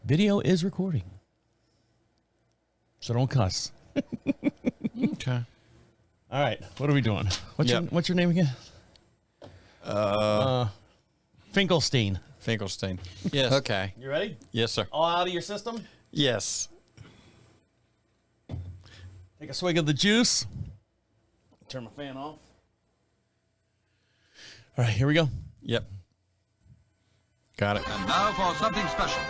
Video is recording. So don't cuss. Okay. All right. What are we doing? What's your name again? Finkelstein. Finkelstein. Yes. Okay. You ready? Yes, sir. All out of your system? Yes. Take a swig of the juice. Turn my fan off. All right, here we go. Yep. Got it. And now for something special.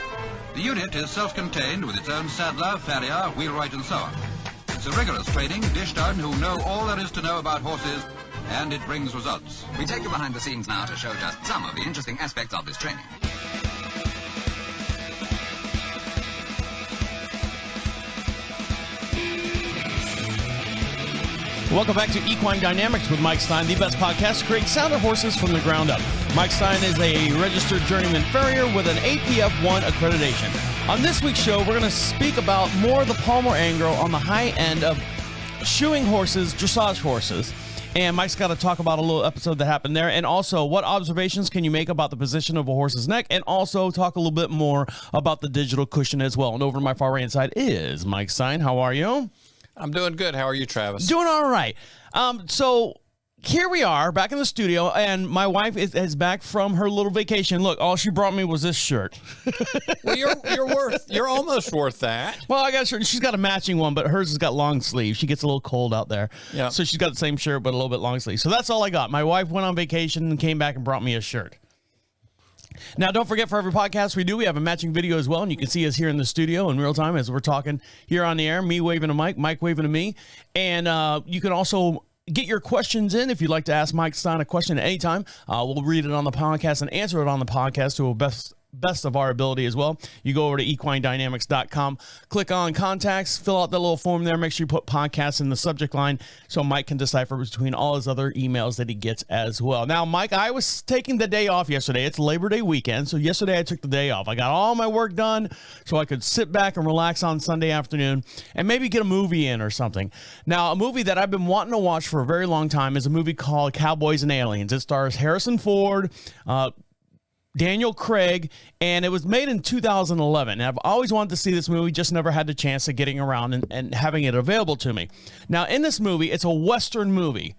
The unit is self-contained with its own saddler, farrier, wheelwright and so on. It's a rigorous training dished out who know all there is to know about horses, and it brings results. We take you behind the scenes now to show just some of the interesting aspects of this training. Welcome back to Equine Dynamics with Mike Stein, the best podcast to create sounder horses from the ground up. Mike Stein is a registered journeyman farrier with an APF1 accreditation. On this week's show, we're going to speak about more of the Palmer angle on the high end of shoeing horses, dressage horses. And Mike's got to talk about a little episode that happened there. And also, what observations can you make about the position of a horse's neck? And also talk a little bit more about the digital cushion as well. And over to my far right side is Mike Stein. How are you? I'm doing good. How are you, Travis? Doing all right. So here we are back in the studio, and my wife is back from her little vacation. Look, all she brought me was this shirt. Well, you're almost worth that. Well, I guess she's got a matching one, but hers has got long sleeves. She gets a little cold out there. Yeah. So she's got the same shirt, but a little bit long sleeve. So that's all I got. My wife went on vacation and came back and brought me a shirt. Now, don't forget, for every podcast we do, we have a matching video as well, and you can see us here in the studio in real time as we're talking here on the air, me waving to Mike, Mike waving to me. And you can also get your questions in if you'd like to ask Mike Stein a question at any time. We'll read it on the podcast and answer it on the podcast to a best of our ability as well. You go over to equinedynamics.com, click on contacts, fill out the little form there, make sure you put podcasts in the subject line so Mike can decipher between all his other emails that he gets as well. Now, Mike, I was taking the day off yesterday. It's Labor Day weekend, so yesterday I took the day off. I got all my work done so I could sit back and relax on Sunday afternoon and maybe get a movie in or something. Now, a movie that I've been wanting to watch for a very long time is a movie called Cowboys and Aliens. It stars Harrison Ford, Daniel Craig, and it was made in 2011. And I've always wanted to see this movie, just never had the chance of getting around and having it available to me. Now, in this movie, it's a Western movie.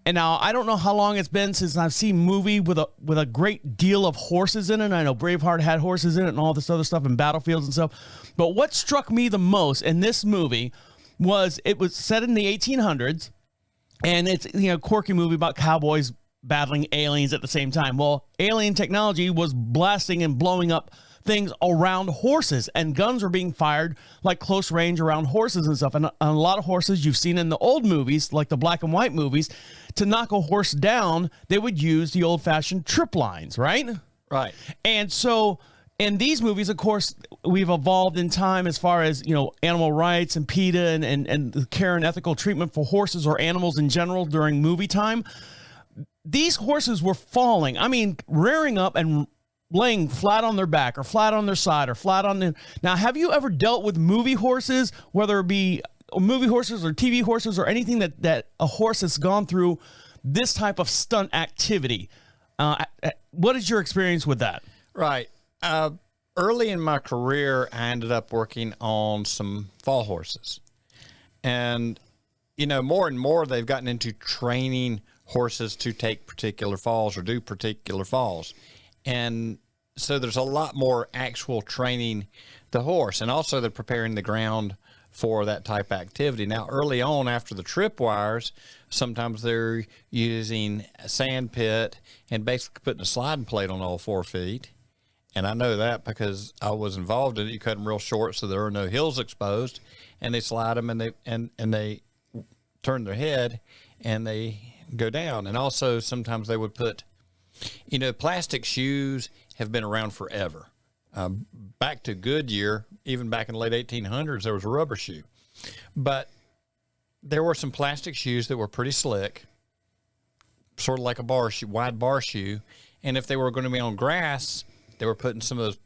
And now, I don't know how long it's been since I've seen a movie with a great deal of horses in it. I know Braveheart had horses in it and all this other stuff and battlefields and stuff. But what struck me the most in this movie was it was set in the 1800s. And it's, a quirky movie about cowboys battling aliens at the same time. Well, alien technology was blasting and blowing up things around horses, and guns were being fired like close range around horses and stuff. And a lot of horses you've seen in the old movies, like the black and white movies, to knock a horse down, they would use the old-fashioned trip lines, right? Right. And so in these movies, of course, we've evolved in time as far as, animal rights and PETA and the care and ethical treatment for horses or animals in general during movie time. These horses were falling. I mean, rearing up and laying flat on their back or flat on their side or flat on the... Now, have you ever dealt with movie horses, whether it be movie horses or TV horses or anything that a horse has gone through this type of stunt activity? What is your experience with that? Right. Early in my career, I ended up working on some fall horses. And, more and more they've gotten into training horses to take particular falls or do particular falls. And so there's a lot more actual training the horse, and also they're preparing the ground for that type of activity. Now, early on after the tripwires, sometimes they're using a sand pit and basically putting a sliding plate on all 4 feet. And I know that because I was involved in it. You cut them real short so there are no hills exposed, and they slide them and they turn their head and they go down. And also sometimes they would put, plastic shoes have been around forever. Back to Goodyear, even back in the late 1800s, there was a rubber shoe. But there were some plastic shoes that were pretty slick, sort of like a bar shoe, wide bar shoe. And if they were going to be on grass, they were putting some of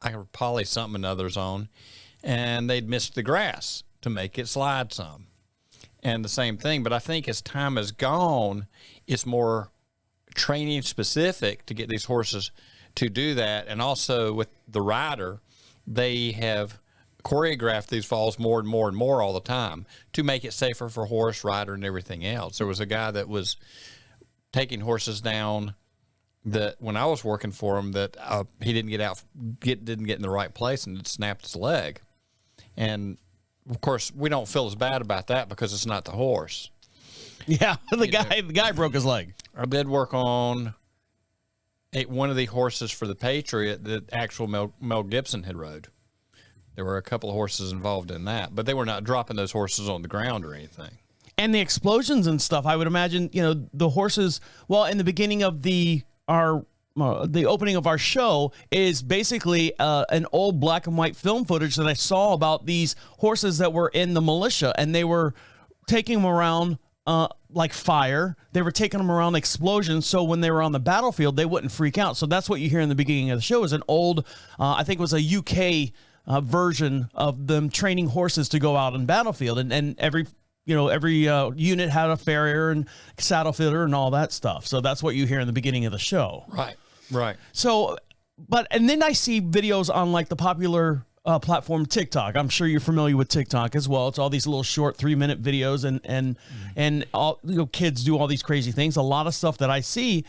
those poly something and others on, and they'd missed the grass to make it slide some. And the same thing, but I think as time has gone, it's more training specific to get these horses to do that. And also with the rider, they have choreographed these falls more and more and more all the time to make it safer for horse, rider, and everything else. There was a guy that was taking horses down that when I was working for him that he didn't didn't get in the right place and it snapped his leg. And of course, we don't feel as bad about that because it's not the horse. Yeah, the guy broke his leg. I did work on one of the horses for the Patriot that actual Mel Gibson had rode. There were a couple of horses involved in that, but they were not dropping those horses on the ground or anything. And the explosions and stuff, I would imagine, the horses, well, in the beginning of the opening of our show is basically an old black and white film footage that I saw about these horses that were in the militia, and they were taking them around like fire. They were taking them around explosions, so when they were on the battlefield, they wouldn't freak out. So that's what you hear in the beginning of the show is an old, I think it was a UK version of them training horses to go out on battlefield, and every unit had a farrier and saddle fitter and all that stuff. So that's what you hear in the beginning of the show. Right. So, and then I see videos on like the popular platform TikTok. I'm sure you're familiar with TikTok as well. It's all these little short 3-minute videos and all, kids do all these crazy things. A lot of stuff that I see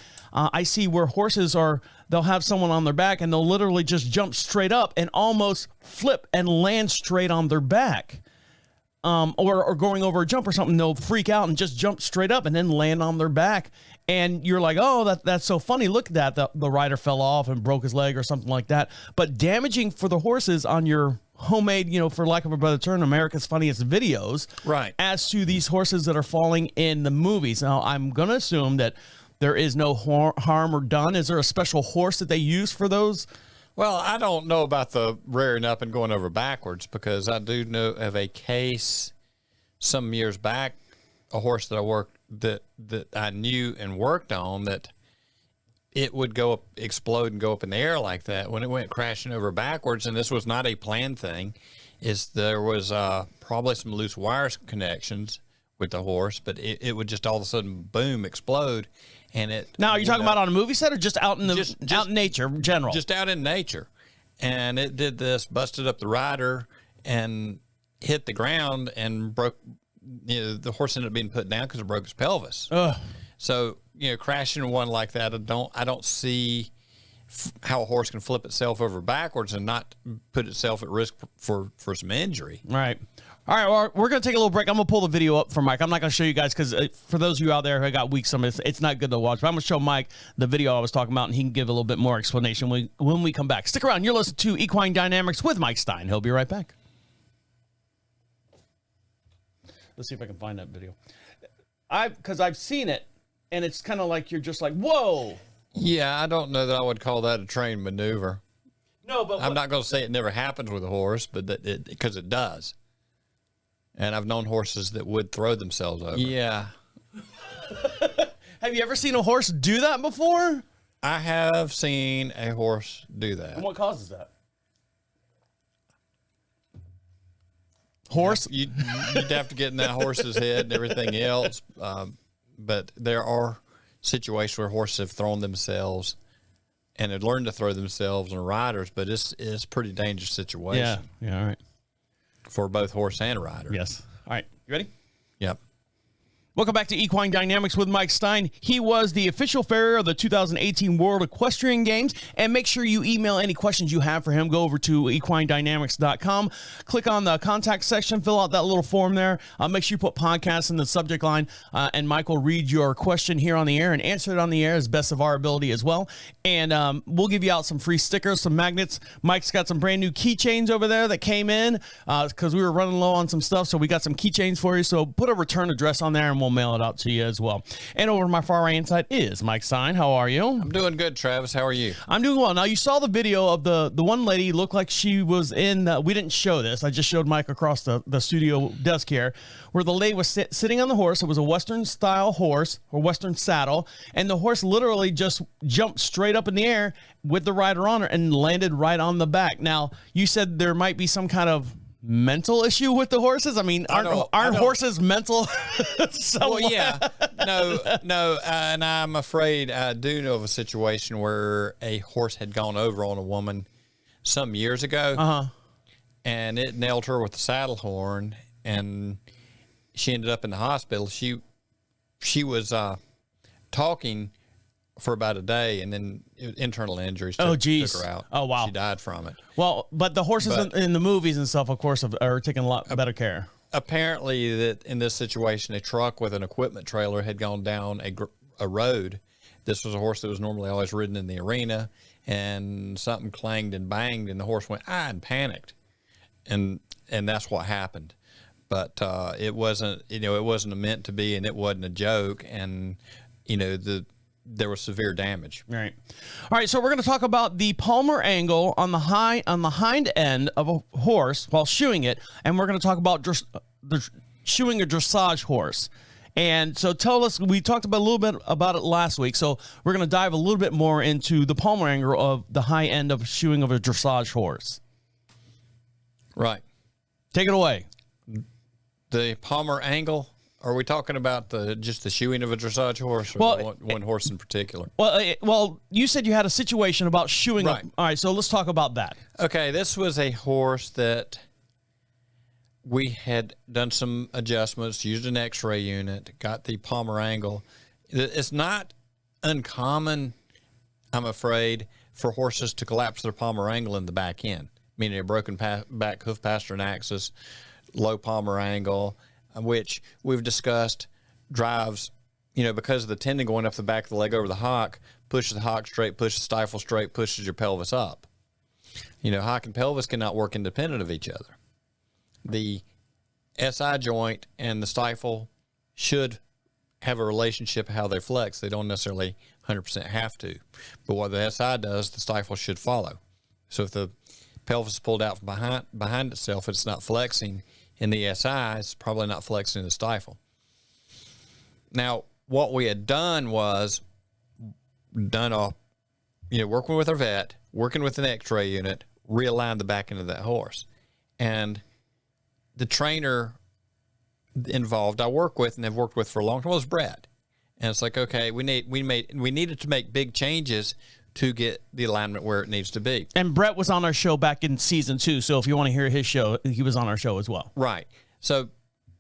where horses they'll have someone on their back and they'll literally just jump straight up and almost flip and land straight on their back. Or going over a jump or something, they'll freak out and just jump straight up and then land on their back. And you're like, oh, that's so funny. Look at that. The rider fell off and broke his leg or something like that. But damaging for the horses on your homemade, for lack of a better term, America's Funniest Videos. Right. As to these horses that are falling in the movies. Now, I'm going to assume that there is no harm or done. Is there a special horse that they use for those? Well, I don't know about the rearing up and going over backwards because I do know of a case some years back, a horse that I worked that I knew and worked on that it would go up, explode and go up in the air like that. When it went crashing over backwards, and this was not a planned thing, there was probably some loose wires connections with the horse, but it would just all of a sudden boom explode. And it now, are you talking about on a movie set or just out in out in nature in general? Just out in nature. And it did this, busted up the rider and hit the ground and broke. The horse ended up being put down because it broke his pelvis. Ugh. So crashing one like that, I don't see how a horse can flip itself over backwards and not put itself at risk for some injury. Right. All right, well, we're going to take a little break. I'm going to pull the video up for Mike. I'm not going to show you guys because for those of you out there who got weak stomachs, it's not good to watch. But I'm going to show Mike the video I was talking about, and he can give a little bit more explanation when we come back. Stick around. You're listening to Equine Dynamics with Mike Stein. He'll be right back. Let's see if I can find that video. Because I've seen it, and it's kind of like you're just like, whoa. Yeah, I don't know that I would call that a trained maneuver. No, but I'm not going to say it never happens with a horse, but because it does. And I've known horses that would throw themselves over. Yeah. Have you ever seen a horse do that before? I have seen a horse do that. And what causes that? Horse? You'd have to get in that horse's head and everything else. But there are situations where horses have thrown themselves and have learned to throw themselves on riders, but it's a pretty dangerous situation. Yeah, all right. For both horse and rider. Yes. All right. You ready? Yep. Welcome back to Equine Dynamics with Mike Stein. He was the official farrier of the 2018 World Equestrian Games. And make sure you email any questions you have for him. Go over to equinedynamics.com. Click on the contact section. Fill out that little form there. Make sure you put podcast in the subject line. And Mike will read your question here on the air and answer it on the air as best of our ability as well. And we'll give you out some free stickers, some magnets. Mike's got some brand new keychains over there that came in because we were running low on some stuff. So we got some keychains for you. So put a return address on there and we'll mail it out to you as well. And over to my far right side is Mike Stein. How are you? I'm doing good, Travis. How are you? I'm doing well. Now, you saw the video of the one lady looked like she was in, we didn't show this. I just showed Mike across the studio desk here, where the lady was sitting on the horse. It was a Western style horse or Western saddle. And the horse literally just jumped straight up in the air with the rider on her and landed right on the back. Now, you said there might be some kind of mental issue with the horses. I mean, aren't horses mental? Well, yeah, no, and I'm afraid I do know of a situation where a horse had gone over on a woman some years ago. Uh-huh. And it nailed her with the saddle horn, and she ended up in the hospital. She was talking for about a day, and then internal injuries took her out. Oh, wow. She died from it. Well, but the horses in the movies and stuff, of course, are taking a lot better care. Apparently, that in this situation, a truck with an equipment trailer had gone down a road. This was a horse that was normally always ridden in the arena, and something clanged and banged, and the horse went, and panicked. And that's what happened. But it wasn't, it wasn't meant to be, and it wasn't a joke. And, there was severe damage. Right. All right. So we're going to talk about the palmar angle on the hind end of a horse while shoeing it, and we're going to talk about shoeing a dressage horse. And so tell us, we talked about a little bit about it last week, so we're going to dive a little bit more into the palmar angle of the high end of shoeing of a dressage horse. Right. Take it away. The palmar angle. Are we talking about just the shoeing of a dressage horse, or one horse in particular? Well, you said you had a situation about shoeing. Right. All right, so let's talk about that. Okay, this was a horse that we had done some adjustments, used an X-ray unit, got the palmar angle. It's not uncommon, I'm afraid, for horses to collapse their palmar angle in the back end, meaning a broken back hoof pastern axis, low palmar angle, which we've discussed drives, because of the tendon going up the back of the leg over the hock, pushes the hock straight, pushes the stifle straight, pushes your pelvis up. Hock and pelvis cannot work independent of each other. The SI joint and the stifle should have a relationship how they flex. They don't necessarily 100% have to. But what the SI does, the stifle should follow. So if the pelvis is pulled out from behind itself, it's not flexing in the SI, it's probably not flexing in the stifle. Now, what we had done was working with our vet, working with an X-ray unit, realign the back end of that horse. And the trainer involved I work with and have worked with for a long time was Brett. And it's like, okay, we needed to make big changes to get the alignment where it needs to be. And Brett was on our show back in season 2, so if you want to hear his show, he was on our show as well. Right. So,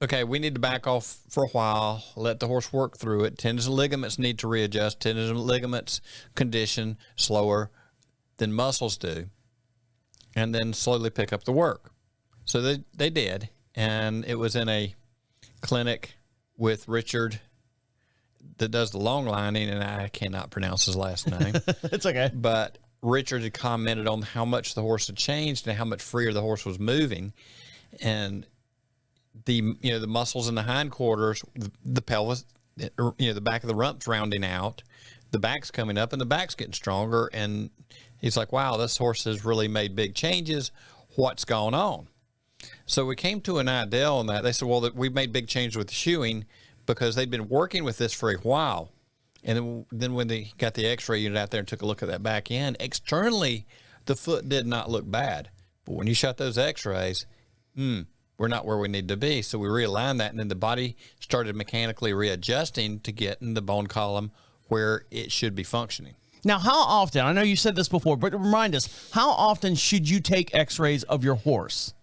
okay, we need to back off for a while, let the horse work through it. Tendons and ligaments need to readjust. Tendons and ligaments condition slower than muscles do, and then slowly pick up the work. So they did, and it was in a clinic with Richard that does the long lining, and I cannot pronounce his last name. It's okay. But Richard had commented on how much the horse had changed and how much freer the horse was moving. And the muscles in the hindquarters, the pelvis, the back of the rump's rounding out, the back's coming up, and the back's getting stronger. And he's like, wow, this horse has really made big changes. What's going on? So we came to an idea on that. They said, well, we've made big changes with the shoeing, because they'd been working with this for a while. And then when they got the X-ray unit out there and took a look at that back end, externally, the foot did not look bad. But when you shot those X-rays, we're not where we need to be. So we realigned that, and then the body started mechanically readjusting to get in the bone column where it should be functioning. Now, how often, I know you said this before, but remind us, how often should you take X-rays of your horse?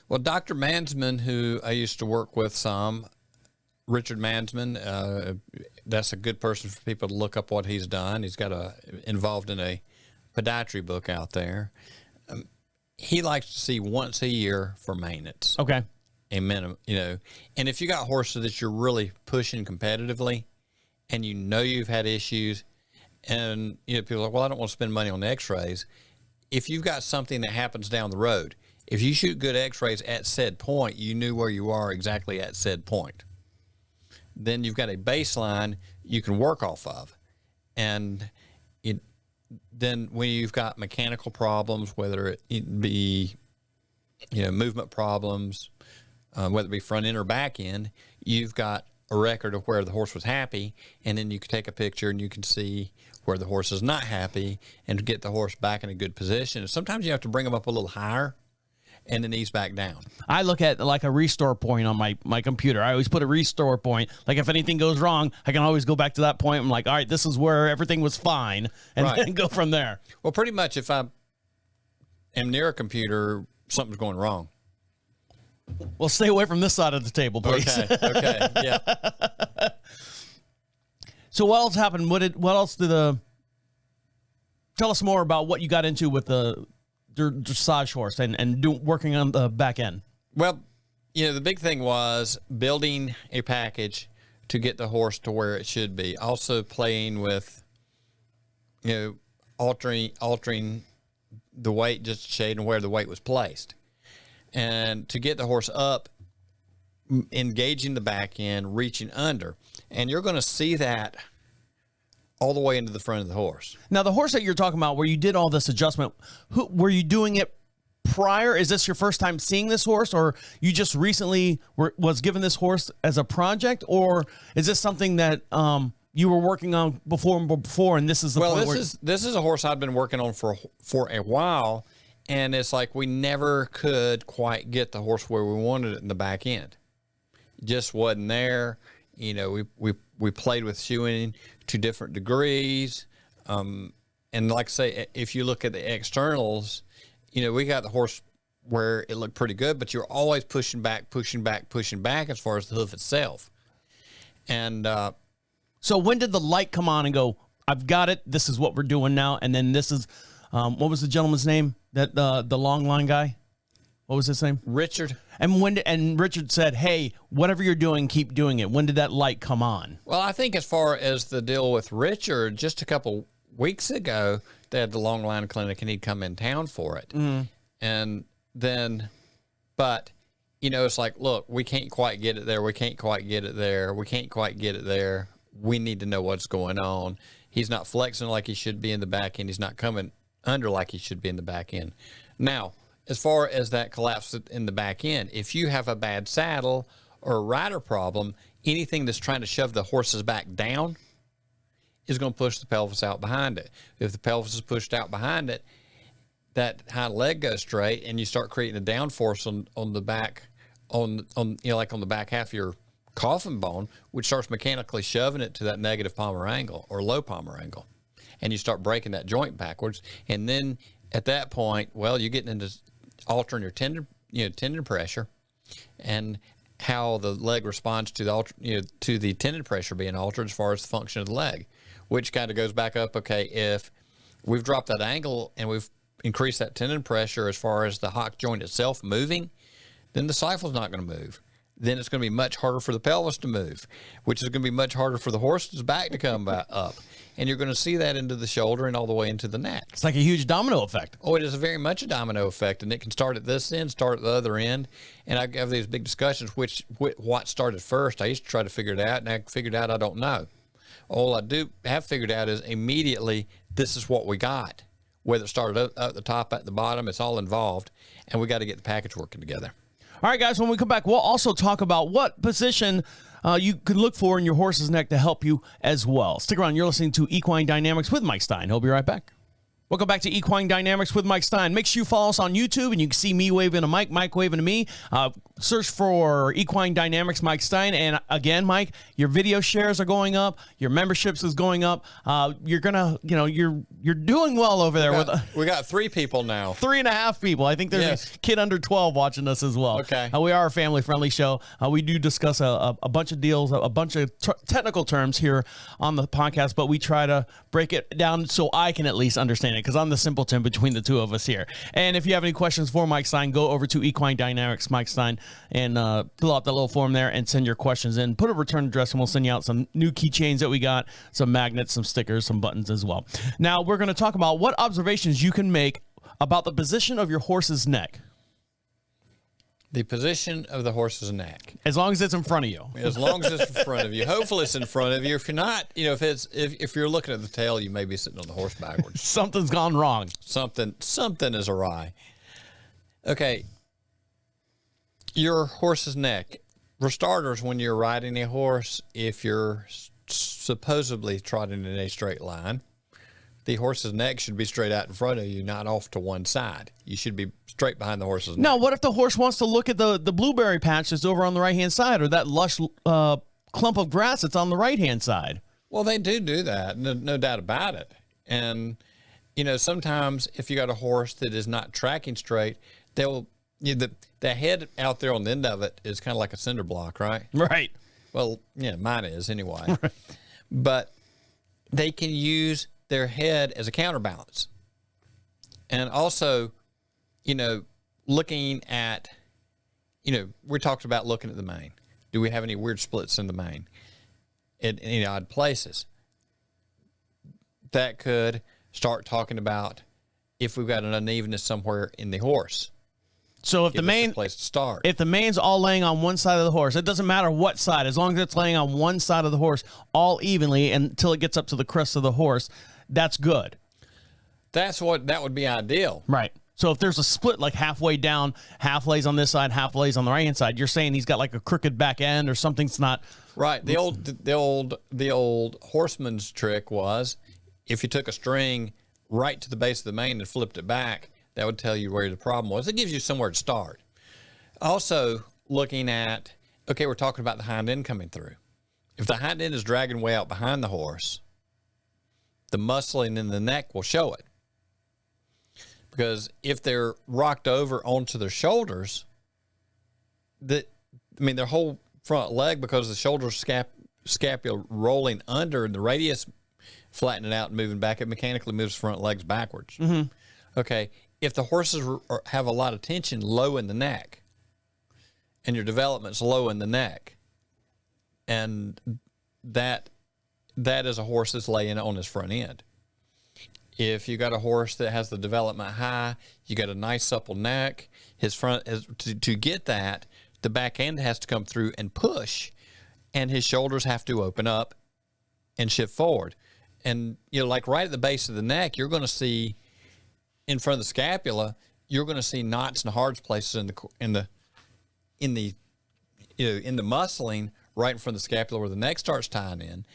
Well, Dr. Mansman, who I used to work with some, Richard Mansman, that's a good person for people to look up what he's done. He's got involved in a podiatry book out there. He likes to see once a year for maintenance. Okay. A minimum, and if you got horses that you're really pushing competitively and you've had issues, and people are like, well, I don't want to spend money on the X-rays. If you've got something that happens down the road, if you shoot good X-rays at said point, you knew where you are exactly at said point. Then you've got a baseline you can work off of. And then when you've got mechanical problems, whether it be, movement problems, whether it be front end or back end, you've got a record of where the horse was happy, and then you can take a picture and you can see where the horse is not happy and get the horse back in a good position. And sometimes you have to bring them up a little higher and then ease back down. I look at like a restore point on my computer. I always put a restore point. Like if anything goes wrong, I can always go back to that point. I'm like, all right, this is where everything was fine, and then go from there. Well, pretty much if am near a computer, something's going wrong. Well, stay away from this side of the table, please. Okay, yeah. So what else happened? What else tell us more about what you got into with the dressage horse and working on the back end. Well, the big thing was building a package to get the horse to where it should be. Also playing with, altering the weight just a shade and where the weight was placed. And to get the horse up, engaging the back end, reaching under. And you're going to see that all the way into the front of the horse. Now, the horse that you're talking about, where you did all this adjustment, were you doing it prior? Is this your first time seeing this horse, or you just recently was given this horse as a project, or is this something that you were working on before, and this is the point? This is a horse I've been working on for a while, and it's like we never could quite get the horse where we wanted it in the back end. It just wasn't there. We played with shoeing to different degrees, and like I say, if you look at the externals, we got the horse where it looked pretty good, but you're always pushing back as far as the hoof itself. And so when did the light come on and go, I've got it, this is what we're doing now, and then this is, what was the gentleman's name, that the long line guy? What was his name? Richard. And Richard said, hey, whatever you're doing, keep doing it. When did that light come on? Well, I think as far as the deal with Richard, just a couple weeks ago, they had the long line clinic and he'd come in town for it. Mm. And then, but, it's like, look, we can't quite get it there. We can't quite get it there. We can't quite get it there. We need to know what's going on. He's not flexing like he should be in the back end. He's not coming under like he should be in the back end. Now, as far as that collapse in the back end, if you have a bad saddle or a rider problem, anything that's trying to shove the horse's back down is going to push the pelvis out behind it. If the pelvis is pushed out behind it, that hind leg goes straight, and you start creating a downforce on the back, on like on the back half of your coffin bone, which starts mechanically shoving it to that negative palmar angle or low palmar angle, and you start breaking that joint backwards. And then at that point, well, you're getting into altering your tendon pressure, and how the leg responds to the tendon pressure being altered as far as the function of the leg, which kind of goes back up. Okay, if we've dropped that angle and we've increased that tendon pressure as far as the hock joint itself moving, then the stifle's not going to move. Then it's going to be much harder for the pelvis to move, which is going to be much harder for the horse's back to come back up. And you're going to see that into the shoulder and all the way into the neck. It's like a huge domino effect. Oh, it is very much a domino effect, and it can start at this end, start at the other end. And I have these big discussions, what started first. I used to try to figure it out, and I figured out I don't know. All I do have figured out is immediately this is what we got. Whether it started up at the top, at the bottom, it's all involved, and we got to get the package working together. All right, guys, when we come back, we'll also talk about what position you could look for in your horse's neck to help you as well. Stick around. You're listening to Equine Dynamics with Mike Stein. He'll be right back. Welcome back to Equine Dynamics with Mike Stein. Make sure you follow us on YouTube, and you can see me waving to Mike, Mike waving to me. Search for Equine Dynamics Mike Stein. And again, Mike, your video shares are going up. Your memberships is going up. You're gonna, you're doing well over there. We got 3 people now. 3.5 people. I think there's a kid under 12 watching us as well. Okay. We are a family-friendly show. We do discuss a bunch of deals, a bunch of technical terms here on the podcast, but we try to break it down so I can at least understand it, because I'm the simpleton between the two of us here. And if you have any questions for Mike Stein, go over to Equine Dynamics Mike Stein and fill out the little form there and send your questions in. Put a return address, and we'll send you out some new keychains that we got, some magnets, some stickers, some buttons as well. Now, we're going to talk about what observations you can make about the position of your horse's neck. The position of the horse's neck. As long as it's in front of you. As long as it's in front of you. Hopefully it's in front of you. If you're not, if you're looking at the tail, you may be sitting on the horse backwards. Something's gone wrong. Something is awry. Okay. Your horse's neck. For starters, when you're riding a horse, if you're supposedly trotting in a straight line, the horse's neck should be straight out in front of you, not off to one side. You should be straight behind the horse's neck. Now, what if the horse wants to look at the blueberry patch that's over on the right-hand side, or that lush clump of grass that's on the right-hand side? Well, they do that, no doubt about it. And sometimes if you got a horse that is not tracking straight, the head out there on the end of it is kind of like a cinder block, right? Right. Well, yeah, mine is anyway. But they can use their head as a counterbalance. And also, looking at, we talked about looking at the mane. Do we have any weird splits in the mane in any odd places? That could start talking about if we've got an unevenness somewhere in the horse. So if the mane, place to start. If the mane's all laying on one side of the horse, it doesn't matter what side, as long as it's laying on one side of the horse all evenly until it gets up to the crest of the horse, that's good. That would be ideal. Right. So if there's a split like halfway down, half lays on this side, half lays on the right hand side, you're saying he's got like a crooked back end or something's not right. The old horseman's trick was if you took a string right to the base of the mane and flipped it back, that would tell you where the problem was. It gives you somewhere to start. Also, looking at, okay, we're talking about the hind end coming through. If the hind end is dragging way out behind the horse, the muscling in the neck will show it. Because if they're rocked over onto their shoulders, their whole front leg, because the shoulder scapula rolling under and the radius flattening out and moving back, it mechanically moves front legs backwards. Mm-hmm. Okay, if the horses have a lot of tension low in the neck, and your development's low in the neck, and that is a horse that's laying on his front end. If you got a horse that has the development high, you got a nice supple neck, his front to get that, the back end has to come through and push, and his shoulders have to open up and shift forward. And like right at the base of the neck, you're going to see in front of the scapula, you're going to see knots and hard places in the muscling right in front of the scapula where the neck starts tying in,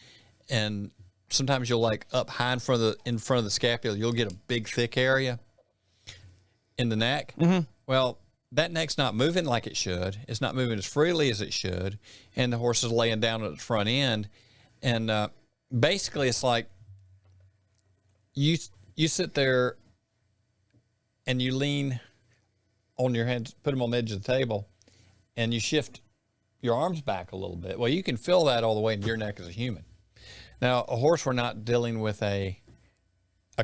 and sometimes you'll like up high in front of the scapula, you'll get a big thick area in the neck. Mm-hmm. Well, that neck's not moving like it should. It's not moving as freely as it should, and the horse is laying down at the front end. And basically, it's like you sit there and you lean on your hands, put them on the edge of the table, and you shift your arms back a little bit. Well, you can feel that all the way into your neck as a human. Now, a horse, we're not dealing with a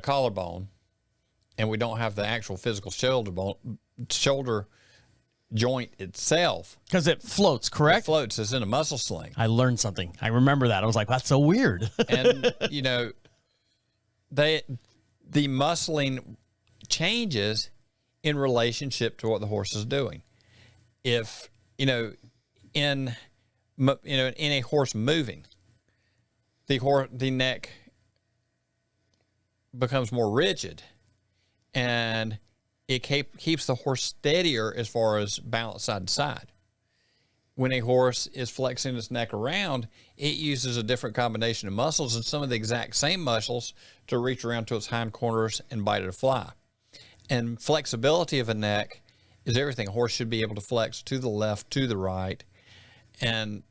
collarbone, and we don't have the actual physical shoulder joint itself. Because it floats, correct? It floats. It's in a muscle sling. I learned something. I remember that. I was like, that's so weird. And, the muscling changes in relationship to what the horse is doing. If, in a horse moving, the neck becomes more rigid, and it keeps the horse steadier as far as balance side to side. When a horse is flexing its neck around, it uses a different combination of muscles and some of the exact same muscles to reach around to its hind corners and bite at a fly. And flexibility of a neck is everything. A horse should be able to flex to the left, to the right, and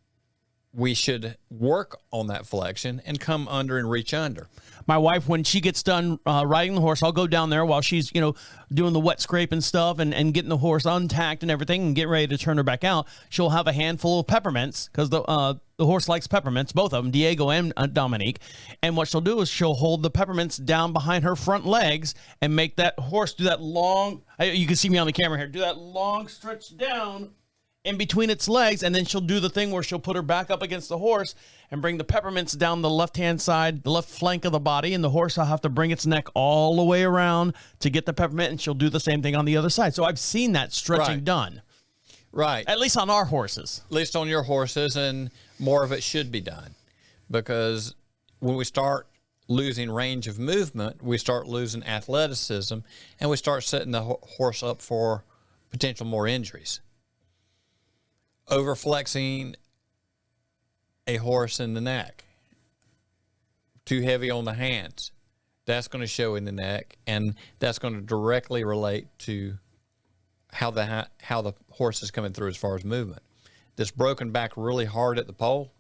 we should work on that flexion and come under and reach under. My wife, when she gets done riding the horse, I'll go down there while she's, doing the wet scrape and stuff and getting the horse untacked and everything and getting ready to turn her back out. She'll have a handful of peppermints because the horse likes peppermints, both of them, Diego and Dominique. And what she'll do is she'll hold the peppermints down behind her front legs and make that horse do that long, you can see me on the camera here, do that long stretch down in between its legs, and then she'll do the thing where she'll put her back up against the horse and bring the peppermints down the left-hand side, the left flank of the body, and the horse will have to bring its neck all the way around to get the peppermint, and she'll do the same thing on the other side. So I've seen that stretching done. Right. At least on our horses. At least on your horses, and more of it should be done. Because when we start losing range of movement, we start losing athleticism, and we start setting the horse up for potential more injuries. Overflexing a horse in the neck, too heavy on the hands, that's going to show in the neck, and that's going to directly relate to how the horse is coming through as far as movement. This broken back really hard at the pole,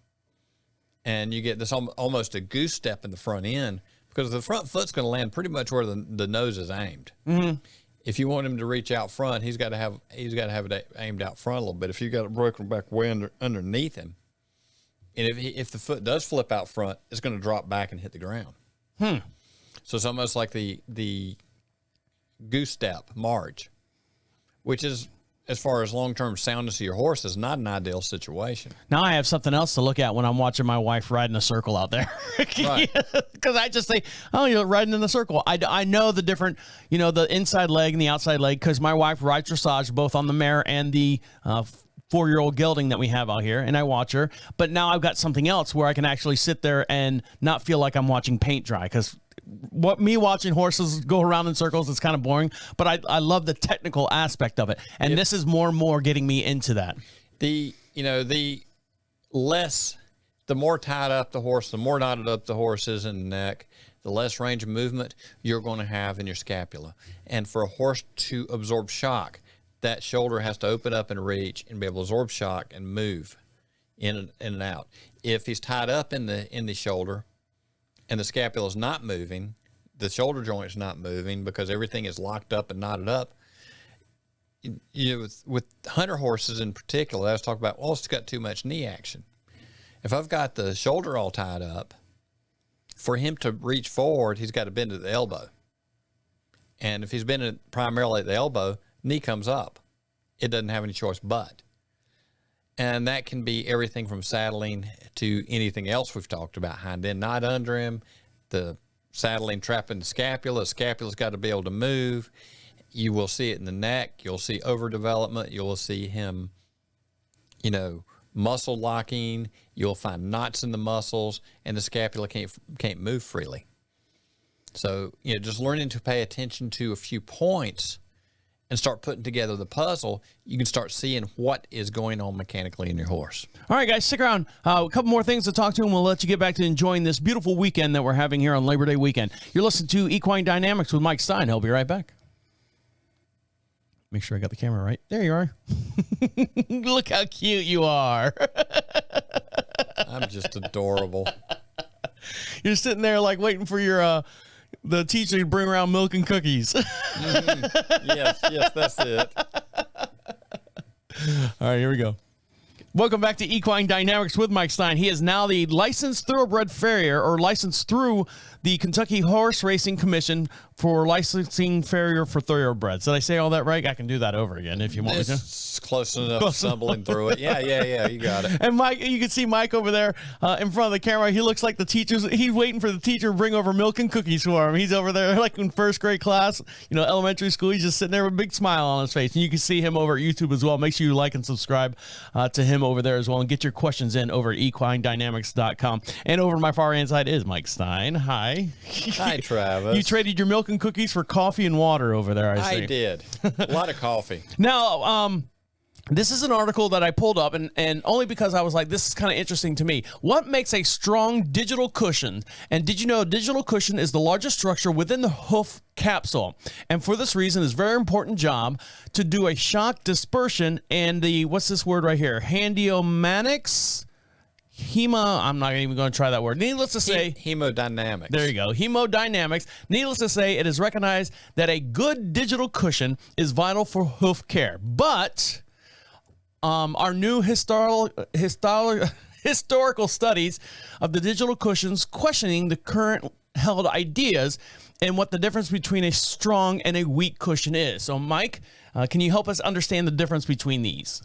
and you get this almost a goose step in the front end because the front foot's going to land pretty much where the nose is aimed. If you want him to reach out front, he's got to have it aimed out front a little bit. If you got it broken back way underneath him, and if the foot does flip out front, it's going to drop back and hit the ground. So it's almost like the goose step march, which is, as far as long-term soundness of your horse, is not an ideal situation. Now I have something else to look at when I'm watching my wife ride in a circle out there. Right. Because I just say, oh, you're riding in a circle. I know the different, the inside leg and the outside leg, because my wife rides dressage both on the mare and the 4-year-old gelding that we have out here, and I watch her. But now I've got something else where I can actually sit there and not feel like I'm watching paint dry, because me watching horses go around in circles is kind of boring, but I love the technical aspect of it. And this is more and more getting me into that. The more tied up the horse, the more knotted up the horse is in the neck, the less range of movement you're going to have in your scapula. And for a horse to absorb shock, that shoulder has to open up and reach and be able to absorb shock and move in and out. If he's tied up in the shoulder and the scapula is not moving, the shoulder joint is not moving because everything is locked up and knotted up. With hunter horses in particular, I was talking about, well, it's got too much knee action. If I've got the shoulder all tied up, for him to reach forward, he's got to bend at the elbow. And if he's bending primarily at the elbow, knee comes up. It doesn't have any choice but. And that can be everything from saddling to anything else we've talked about. Hind end knot under him, the saddling trapping the scapula. The scapula's got to be able to move. You will see it in the neck. You'll see overdevelopment. You will see him, muscle locking. You'll find knots in the muscles, and the scapula can't move freely. So, just learning to pay attention to a few points and start putting together the puzzle, you can start seeing what is going on mechanically in your horse. All right, guys, stick around. A couple more things to talk to, and we'll let you get back to enjoying this beautiful weekend that we're having here on Labor Day weekend. You're listening to Equine Dynamics with Mike Stein. He'll be right back. Make sure I got the camera right. There you are. Look how cute you are. I'm just adorable. You're sitting there like waiting for your the teacher to bring around milk and cookies. Yes, that's it. All right, here we go. Welcome back to Equine Dynamics with Mike Stein. He is now the licensed thoroughbred farrier, or licensed through the Kentucky Horse Racing Commission for licensing farrier for thoroughbreds. Did I say all that right? I can do that over again if you want me to. It's close enough, stumbling through it. Yeah, you got it. And Mike, you can see Mike over there in front of the camera. He looks like the teacher's. He's waiting for the teacher to bring over milk and cookies for him. He's over there like in first grade class, elementary school. He's just sitting there with a big smile on his face. And you can see him over at YouTube as well. Make sure you like and subscribe to him over there as well, and get your questions in over at equinedynamics.com. And over to my far hand side is Mike Stein. Hi. Hi, Travis. You traded your milk and cookies for coffee and water over there, I see. I did. A lot of coffee. Now, this is an article that I pulled up, and only because I was like, this is kind of interesting to me. What makes a strong digital cushion? And did you know a digital cushion is the largest structure within the hoof capsule? And for this reason, it's a very important job to do a shock dispersion and the, what's this word right here? Hemodynamics? I'm not even going to try that word. Needless to say, hemodynamics. There you go. Hemodynamics. Needless to say, it is recognized that a good digital cushion is vital for hoof care. But our new historical studies of the digital cushions questioning the current held ideas and what the difference between a strong and a weak cushion is. So, Mike, can you help us understand the difference between these?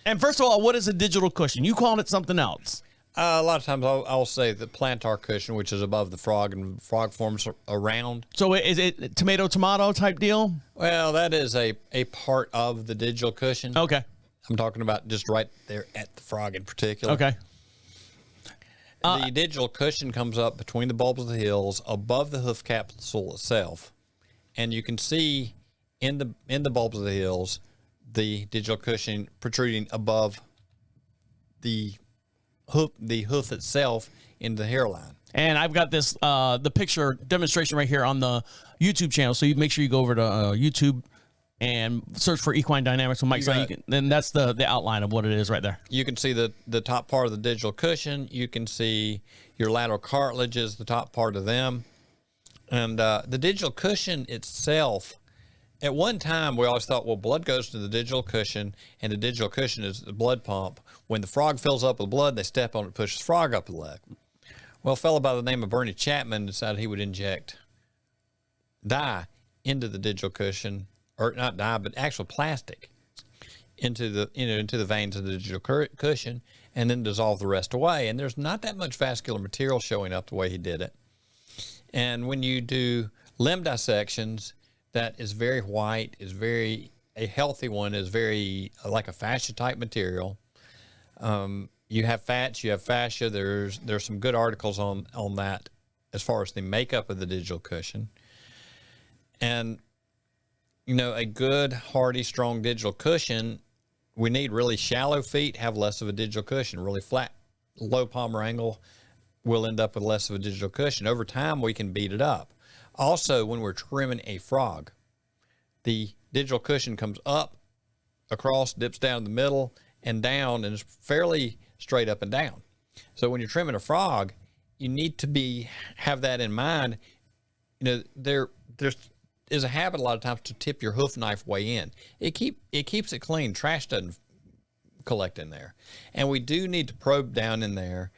And first of all, what is a digital cushion? You call it something else. A lot of times I'll say the plantar cushion, which is above the frog, and frog forms around. So is it tomato type deal? Well, that is a part of the digital cushion. Okay. I'm talking about just right there at the frog in particular. Okay. The digital cushion comes up between the bulbs of the heels, above the hoof capsule itself, and you can see in the bulbs of the heels the digital cushion protruding above the hoof itself in the hairline. And I've got this the picture demonstration right here on the YouTube channel. So you make sure you go over to YouTube and search for Equine Dynamics with Mike Stein. Then that's the outline of what it is right there. You can see the top part of the digital cushion. You can see your lateral cartilage is the top part of them. And the digital cushion itself, at one time, we always thought, well, blood goes to the digital cushion, and the digital cushion is the blood pump. When the frog fills up with blood, they step on it, pushes the frog up the leg. Well, a fellow by the name of Bernie Chapman decided he would inject dye into the digital cushion, or not dye, but actual plastic into the veins of the digital cushion, and then dissolve the rest away. And there's not that much vascular material showing up the way he did it. And when you do limb dissections, that is very white, a healthy one is very like a fascia type material. You have fats, you have fascia. There's some good articles on that as far as the makeup of the digital cushion. And, a good, hardy, strong digital cushion, we need really shallow feet, have less of a digital cushion. Really flat, low palmar angle, we'll end up with less of a digital cushion. Over time, we can beat it up. Also, when we're trimming a frog, the digital cushion comes up, across, dips down the middle, and down, and is fairly straight up and down. So when you're trimming a frog, you need to have that in mind. There is a habit a lot of times to tip your hoof knife way in. It keeps it clean. Trash doesn't collect in there. And we do need to probe down in there,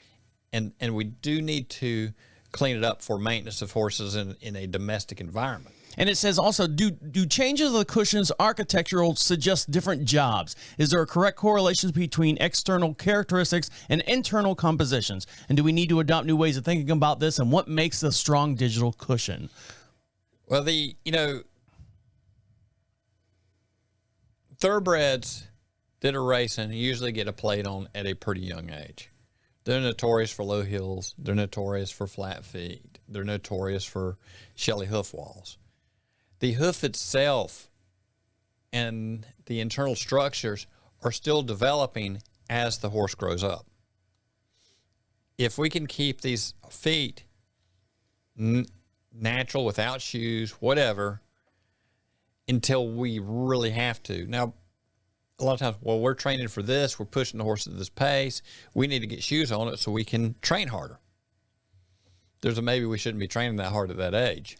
and we do need to clean it up for maintenance of horses in a domestic environment. And it says also, do changes of the cushion's architectural suggest different jobs? Is there a correct correlation between external characteristics and internal compositions? And do we need to adopt new ways of thinking about this? And what makes a strong digital cushion? Well, thoroughbreds that are racing usually get a plate on at a pretty young age. They're notorious for low heels. They're notorious for flat feet. They're notorious for shelly hoof walls. The hoof itself and the internal structures are still developing as the horse grows up. If we can keep these feet natural, without shoes, whatever, until we really have to. Now, a lot of times, well, we're training for this, we're pushing the horse at this pace, we need to get shoes on it so we can train harder. Maybe we shouldn't be training that hard at that age.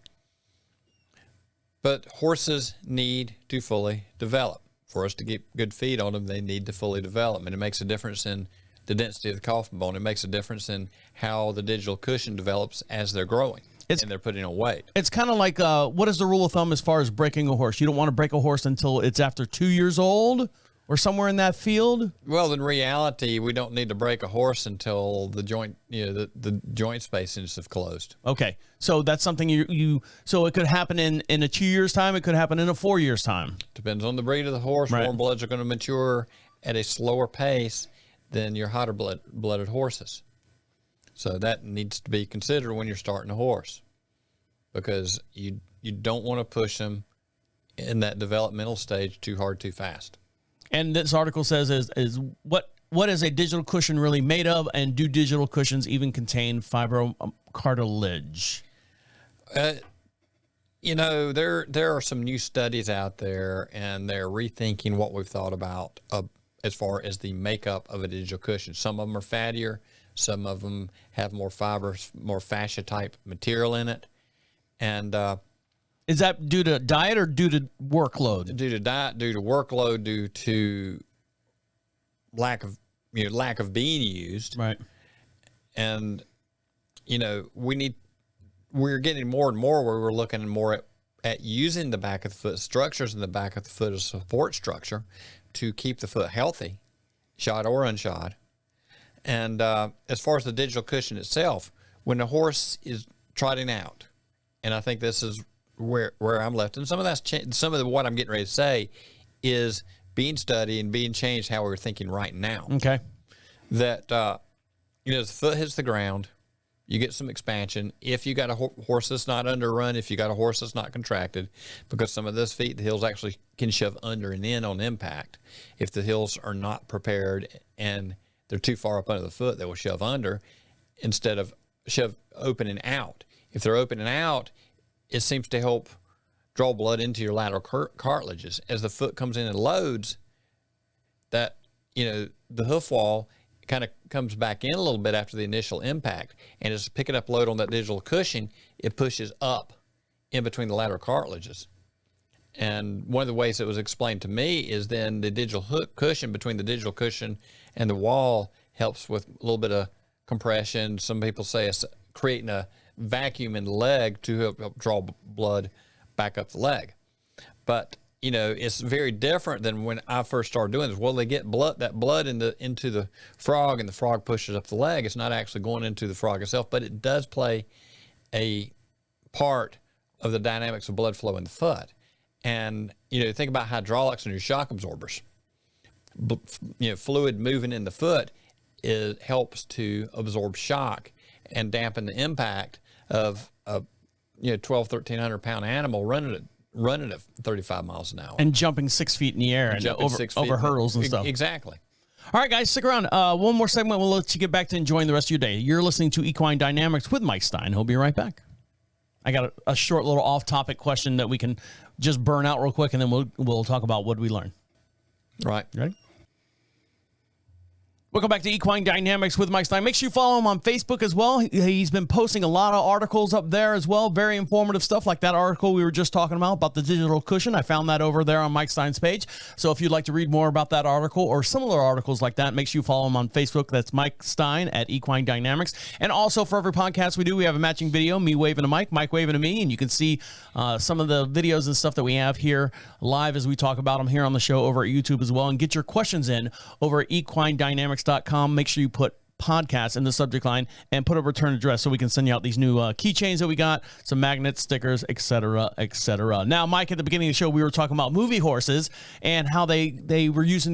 But horses need to fully develop. For us to get good feed on them, they need to fully develop. And it makes a difference in the density of the coffin bone. It makes a difference in how the digital cushion develops as they're growing and they're putting on weight. It's kind of like, what is the rule of thumb as far as breaking a horse? You don't want to break a horse until it's after 2 years old or somewhere in that field? Well, in reality, we don't need to break a horse until the joint, the joint spaces have closed. Okay. So that's something so it could happen in a 2 years time. It could happen in a 4 years time. Depends on the breed of the horse. Right. Warm bloods are going to mature at a slower pace than your hotter blooded horses. So that needs to be considered when you're starting a horse, because you don't want to push them in that developmental stage too hard, too fast. And this article says is what is a digital cushion really made of, and do digital cushions even contain fibrocartilage? There are some new studies out there, and they're rethinking what we've thought about as far as the makeup of a digital cushion. Some of them are fattier. Some of them have more fibers, more fascia type material in it. And is that due to diet or due to workload? Due to diet, due to workload, due to lack of being used. Right. And we're getting more and more where we're looking more at using the back of the foot, structures in the back of the foot as a support structure to keep the foot healthy, shod or unshod. And as far as the digital cushion itself, when a horse is trotting out, and I think this is where I'm left, and some of what I'm getting ready to say is being studied and being changed how we're thinking right now. Okay. That as the foot hits the ground, you get some expansion. If you got a horse that's not underrun, if you got a horse that's not contracted, because some of those feet, the heels actually can shove under and in on impact. If the heels are not prepared and they're too far up under the foot, they will shove under instead of shove open and out. If they're open and out, it seems to help draw blood into your lateral cartilages. As the foot comes in and loads, that, the hoof wall kind of comes back in a little bit after the initial impact, and it's picking up load on that digital cushion. It pushes up in between the lateral cartilages. And one of the ways it was explained to me is then the digital hook cushion between the digital cushion and the wall helps with a little bit of compression. Some people say it's creating a vacuum in the leg to help draw blood back up the leg. But, you know, it's very different than when I first started doing this. Well, they get that blood into the frog, and the frog pushes up the leg. It's not actually going into the frog itself, but it does play a part of the dynamics of blood flow in the foot. And, you know, think about hydraulics and your shock absorbers. You know, fluid moving in the foot helps to absorb shock and dampen the impact of a 1,200-1,300 pound animal running at 35 miles an hour and jumping 6 feet in the air and over hurdles and stuff. Exactly. All right, guys, stick around. One more segment. We'll let you get back to enjoying the rest of your day. You're listening to Equine Dynamics with Mike Stein. He'll be right back. I got a short little off-topic question that we can just burn out real quick, and then we'll talk about what we learned. Right. Ready? Welcome back to Equine Dynamics with Mike Stein. Make sure you follow him on Facebook as well. He's been posting a lot of articles up there as well. Very informative stuff, like that article we were just talking about the digital cushion. I found that over there on Mike Stein's page. So if you'd like to read more about that article or similar articles like that, make sure you follow him on Facebook. That's Mike Stein at Equine Dynamics. And also for every podcast we do, we have a matching video, me waving to Mike waving to me. And you can see some of the videos and stuff that we have here live as we talk about them here on the show over at YouTube as well. And get your questions in over at equinedynamics.com. Make sure you put podcast in the subject line and put a return address so we can send you out these new keychains that we got, some magnets, stickers, etc., etc. Now, Mike, at the beginning of the show, we were talking about movie horses and how they were using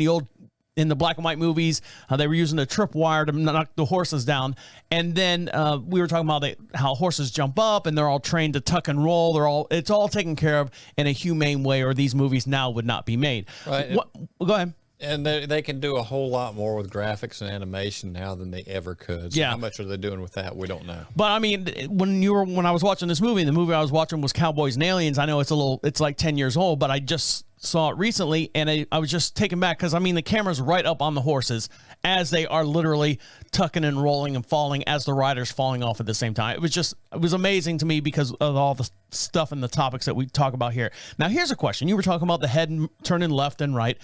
in the black and white movies, they were using the tripwire to knock the horses down. And then we were talking about how horses jump up and they're all trained to tuck and roll. It's all taken care of in a humane way, or these movies now would not be made. Right. Go ahead. And they can do a whole lot more with graphics and animation now than they ever could. So how much are they doing with that? We don't know. But I mean, when I was watching this movie, the movie I was watching was Cowboys and Aliens. I know it's like 10 years old, but I just saw it recently, and I was just taken back because, I mean, the camera's right up on the horses as they are literally tucking and rolling and falling as the rider's falling off at the same time. It was amazing to me because of all the stuff and the topics that we talk about here. Now, here's a question. You were talking about the head turning left and right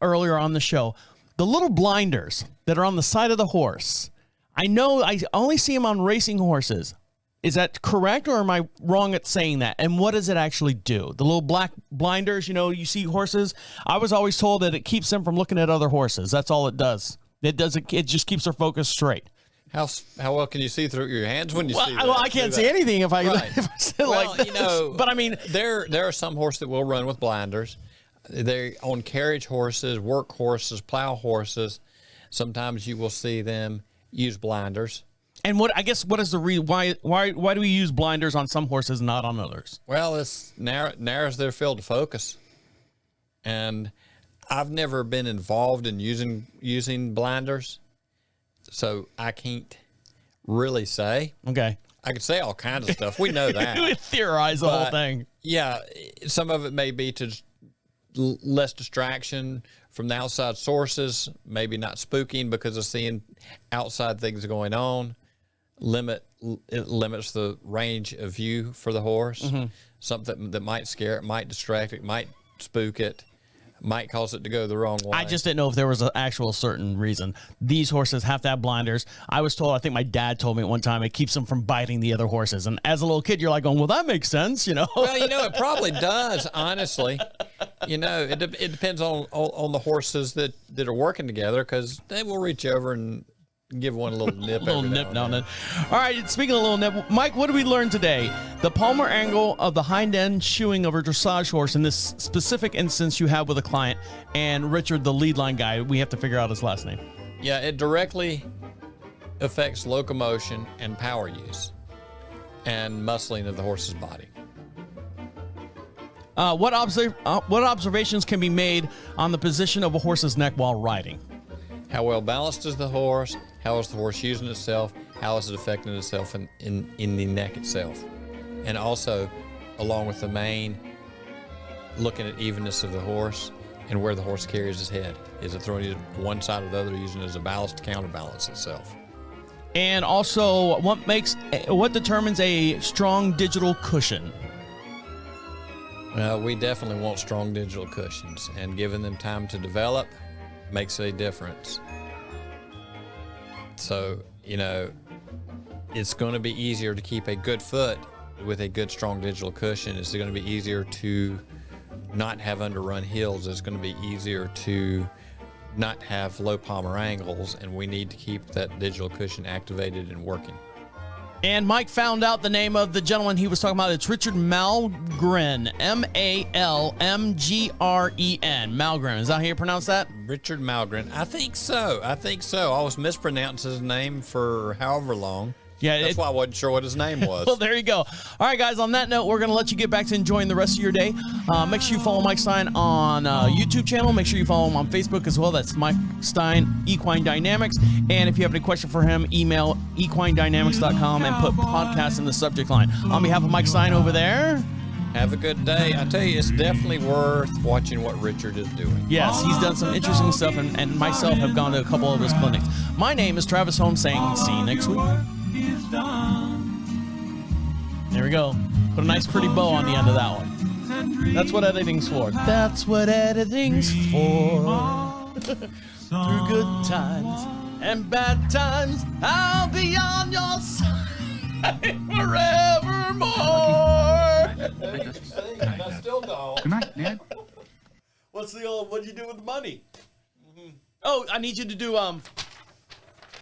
earlier on the show. The little blinders that are on the side of the horse, I know I only see them on racing horses. Is that correct, or am I wrong at saying that? And what does it actually do? The little black blinders, you see horses. I was always told that it keeps them from looking at other horses. That's all it does. It just keeps their focus straight. How well can you see through your hands when you see that? Well, I can't see anything if I sit like this. But I mean, there are some horses that will run with blinders. They're on carriage horses, work horses, plow horses. Sometimes you will see them use blinders. And what is the reason? Why do we use blinders on some horses and not on others? Well, it's narrows their field of focus. And I've never been involved in using blinders, so I can't really say. Okay. I could say all kinds of stuff. We know that. We theorize the whole thing. Yeah, some of it may be to less distraction from the outside sources, maybe not spooking because of seeing outside things going on. It limits the range of view for the horse. Mm-hmm. Something that might scare it, might distract it, might spook it, might cause it to go the wrong way. I just didn't know if there was an actual certain reason. These horses have to have blinders. I was told, I think my dad told me at one time, it keeps them from biting the other horses. And as a little kid, you're like going, well, that makes sense, Well, it probably does, honestly. It depends on the horses that are working together, because they will reach over and give one a little nip. Now and then. All right, speaking of a little nip, Mike, what did we learn today? The palmar angle of the hind end shoeing of a dressage horse in this specific instance you have with a client, and Richard, the lead line guy, we have to figure out his last name. Yeah, it directly affects locomotion and power use and muscling of the horse's body. What observations can be made on the position of a horse's neck while riding? How well balanced is the horse? How is the horse using itself? How is it affecting itself in the neck itself? And also, along with the mane, looking at evenness of the horse and where the horse carries his head. Is it throwing it one side or the other, using it as a ballast to counterbalance itself? And also, what determines a strong digital cushion? Well, we definitely want strong digital cushions, and giving them time to develop makes a difference. So, you know, it's going to be easier to keep a good foot with a good, strong digital cushion. It's going to be easier to not have underrun heels. It's going to be easier to not have low palmar angles, and we need to keep that digital cushion activated and working. And Mike found out the name of the gentleman he was talking about. It's Richard Malmgren, M-A-L-M-G-R-E-N. Malmgren. Is that how you pronounce that? Richard Malmgren. I think so. I always mispronounced his name for however long. Yeah, That's why I wasn't sure what his name was. Well, there you go. All right, guys, on that note, we're going to let you get back to enjoying the rest of your day. Make sure you follow Mike Stein on YouTube channel. Make sure you follow him on Facebook as well. That's Mike Stein, Equine Dynamics. And if you have any question for him, email equinedynamics.com and put podcast in the subject line. On behalf of Mike Stein over there, have a good day. I tell you, it's definitely worth watching what Richard is doing. Yes, he's done some interesting stuff, and myself have gone to a couple of his clinics. My name is Travis Holmes, saying see you next week. There we go. Put a nice pretty bow on the end of that one. That's what editing's for. That's what editing's for. Through good times and bad times, I'll be on your side forevermore. That's still gone. Good night, Dad. What's the old, what'd you do with the money? Oh, I need you to do,